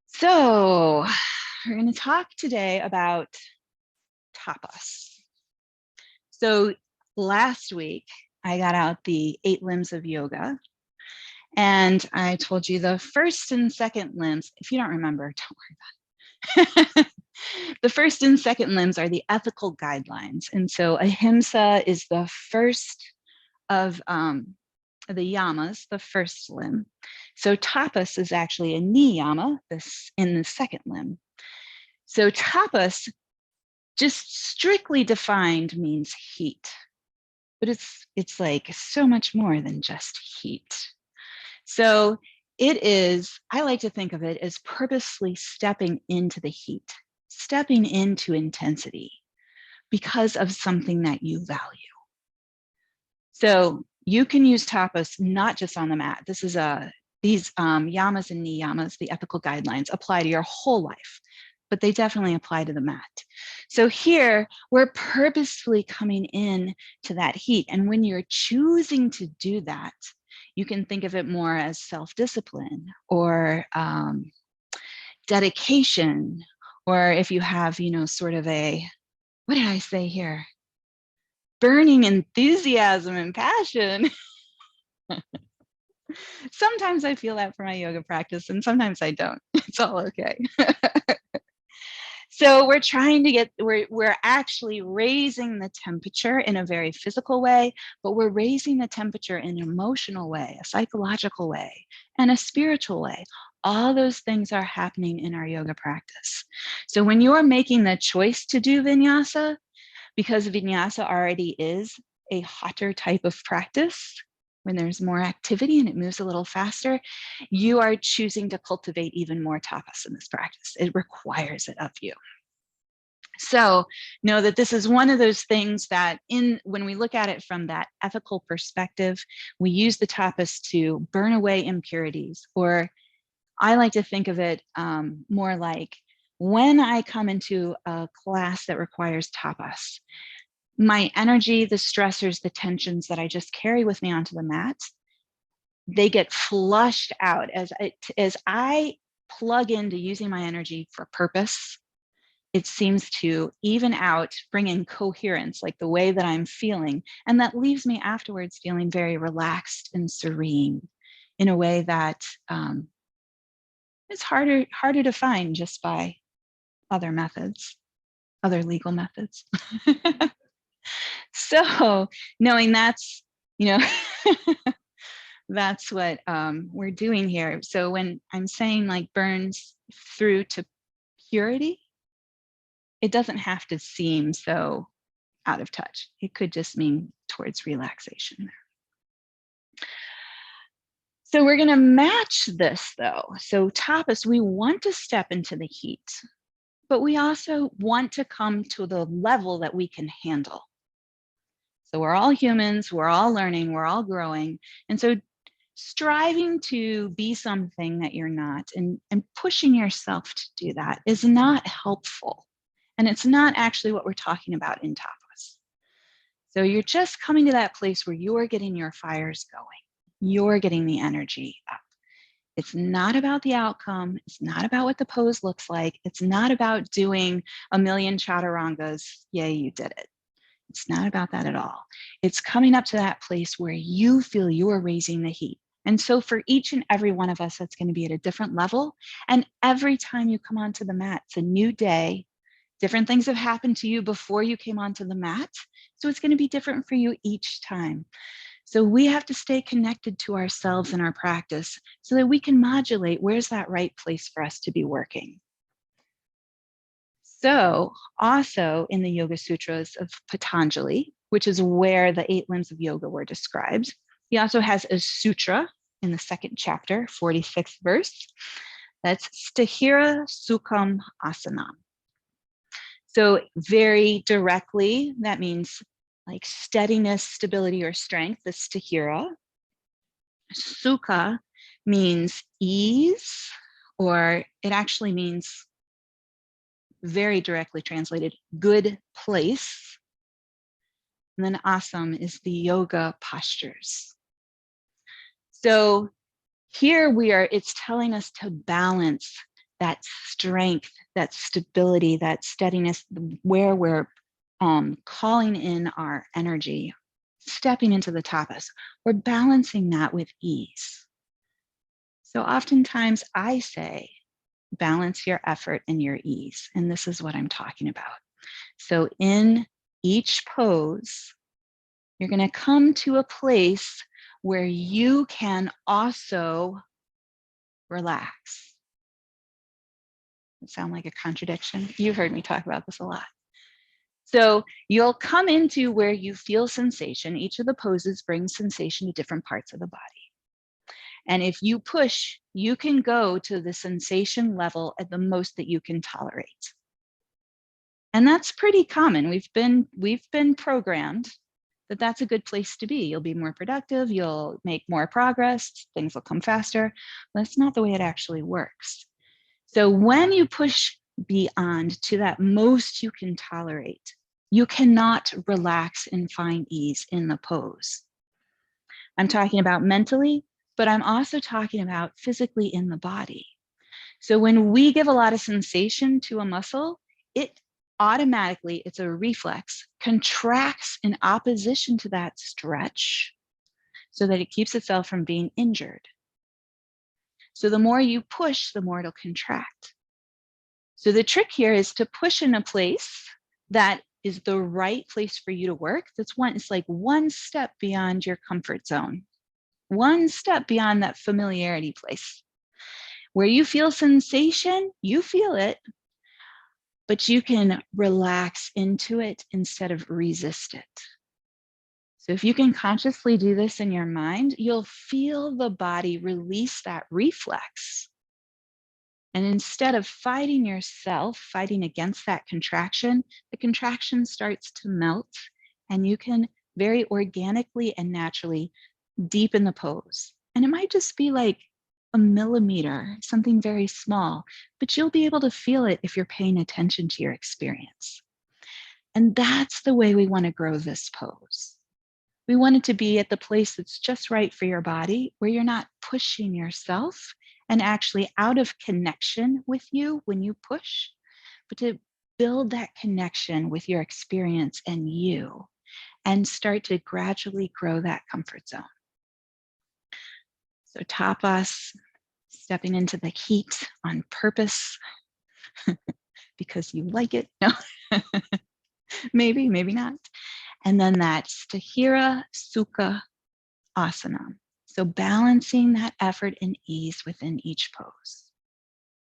So we're going to talk today about tapas. So last week, I got out the 8 limbs of yoga, and I told you the first and second limbs. If you don't remember, don't worry about it. The first and second limbs are the ethical guidelines. And so ahimsa is the first of the yamas, the first limb. So tapas is actually a niyama, this in the second limb. So tapas, just strictly defined, means heat, but it's like so much more than just heat. So it is, I like to think of it as purposely stepping into the heat, stepping into intensity because of something that you value. So you can use tapas not just on the mat. This is these yamas and niyamas, the ethical guidelines, apply to your whole life, but they definitely apply to the mat. So here we're purposefully coming in to that heat. And when you're choosing to do that, you can think of it more as self-discipline or dedication, or if you have, sort of a, what did I say here? Burning enthusiasm and passion. Sometimes I feel that for my yoga practice, and sometimes I don't. It's all okay. So we're trying to we're actually raising the temperature in a very physical way, but we're raising the temperature in an emotional way, a psychological way, and a spiritual way. All those things are happening in our yoga practice. So when you're making the choice to do vinyasa, because vinyasa already is a hotter type of practice, when there's more activity and it moves a little faster, you are choosing to cultivate even more tapas in this practice. It requires it of you. So know that this is one of those things that when we look at it from that ethical perspective, we use the tapas to burn away impurities, or I like to think of it more like when I come into a class that requires tapas, my energy, the stressors, the tensions that I just carry with me onto the mat, they get flushed out as I plug into using my energy for purpose. It seems to even out, bring in coherence, like the way that I'm feeling. And that leaves me afterwards feeling very relaxed and serene in a way that is harder to find just by other methods, other legal methods. So knowing that's, that's what we're doing here. So when I'm saying like burns through to purity, it doesn't have to seem so out of touch. It could just mean towards relaxation there. So we're going to match this though. So tapas, we want to step into the heat, but we also want to come to the level that we can handle. So we're all humans, we're all learning, we're all growing. And so striving to be something that you're not and pushing yourself to do that is not helpful. And it's not actually what we're talking about in tapas. So you're just coming to that place where you're getting your fires going. You're getting the energy up. It's not about the outcome. It's not about what the pose looks like. It's not about doing a million chaturangas. Yay, you did it. It's not about that at all. It's coming up to that place where you feel you're raising the heat. And so for each and every one of us, that's going to be at a different level. And every time you come onto the mat, it's a new day. Different things have happened to you before you came onto the mat. So it's going to be different for you each time. So we have to stay connected to ourselves in our practice so that we can modulate where's that right place for us to be working. So also in the Yoga Sutras of Patanjali, which is where the 8 limbs of yoga were described, he also has a sutra in the 2nd chapter, 46th verse. That's Sthira Sukham Asanam. So very directly, that means like steadiness, stability, or strength, the Sthira. Sukha means ease, or it actually means, very directly translated, good place. And then asam is the yoga postures. So here it's telling us to balance that strength, that stability, that steadiness, where we're calling in our energy, stepping into the tapas. We're balancing that with ease. So oftentimes I say, balance your effort and your ease. And this is what I'm talking about. So in each pose, you're going to come to a place where you can also relax. Does it sound like a contradiction? You've heard me talk about this a lot. So you'll come into where you feel sensation. Each of the poses brings sensation to different parts of the body. And if you push, you can go to the sensation level at the most that you can tolerate. And that's pretty common. We've been programmed that that's a good place to be. You'll be more productive, you'll make more progress, things will come faster. That's not the way it actually works. So when you push beyond to that most you can tolerate, you cannot relax and find ease in the pose. I'm talking about mentally, but I'm also talking about physically in the body. So when we give a lot of sensation to a muscle, it automatically, it's a reflex, contracts in opposition to that stretch so that it keeps itself from being injured. So the more you push, the more it'll contract. So the trick here is to push in a place that is the right place for you to work. It's like one step beyond your comfort zone, one step beyond that familiarity place. Where you feel sensation, you feel it, but you can relax into it instead of resist it. So if you can consciously do this in your mind, you'll feel the body release that reflex. And instead of fighting yourself, fighting against that contraction, the contraction starts to melt and you can very organically and naturally deepen the pose. And it might just be like a millimeter, something very small, but you'll be able to feel it if you're paying attention to your experience. And that's the way we want to grow this pose. We want it to be at the place that's just right for your body, where you're not pushing yourself and actually out of connection with you when you push, but to build that connection with your experience and you, and start to gradually grow that comfort zone. So tapas, stepping into the heat on purpose because you like it. No, maybe, maybe not. And then that Sthira Sukha asana. So balancing that effort and ease within each pose.